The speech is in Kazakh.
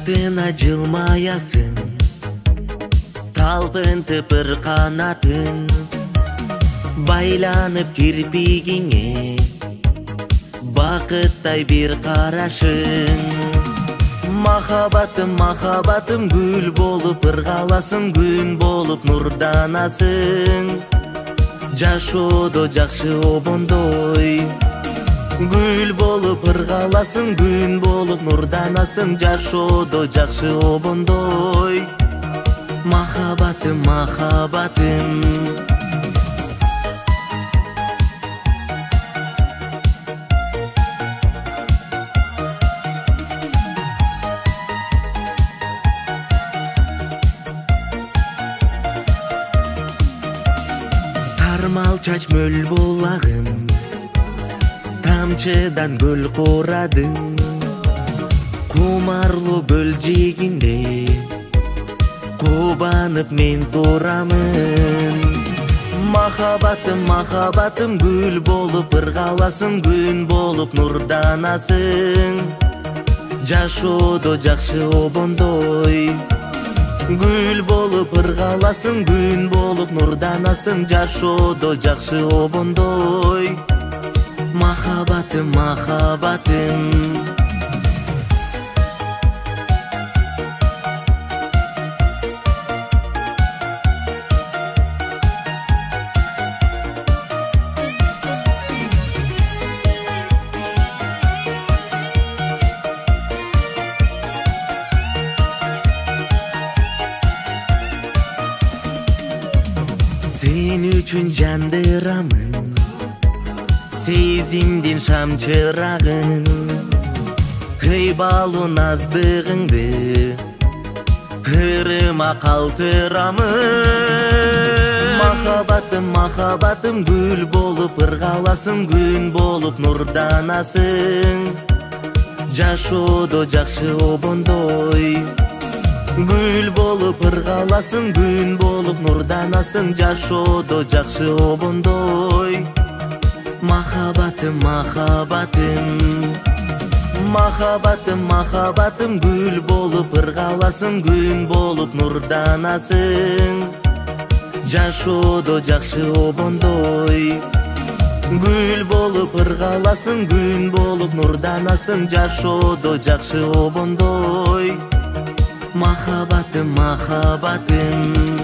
Сыртына жылмаясың, талпынтып бір қанатын, байланып кирпигиңе бақыттай бір қарашың. Махаббатым, махаббатым, гүл болып ырғаласың, күн болып нұрданасың. Жашоодо жакшы обондой, гүл болып ырғаласың, күн болып нұрданасың. Жашоодо жакшы обондой, махаббатым, махаббатым. Тармал чач мөл булагым, тамчыдан көл курадың. Кумарлуу көл жигинде кубанып мен турамын. Махаббатым, махаббатым, гүл болып ырғаласың, күн болып нұрданасың. Жашоодо жакшы обондой, гүл болып ырғаласың, күн болып нұрданасың. Жашоодо жакшы обондой, махаббатым, махаббатым. Sen üçün жандырамын, сезимдин шам чырагын. Кыйбалуу наздыгыңды ырыма калтырамын. Махаббатым, махаббатым, гүл болып ырғаласың, күн болып нұрданасың. Жашоодо жакшы обондой, гүл болып ырғаласың, күн болып нұрданасың. Жашоодо жакшы обондой, махаббатым, махаббатым. Махаббатым, махаббатым, гүл болып ырғаласың, күн болып нұрданасың. Жашоодо жакшы обондой, гүл болып ырғаласың, күн болып нұрданасың. Жашоодо жакшы обондой, махаббатым, махаббатым.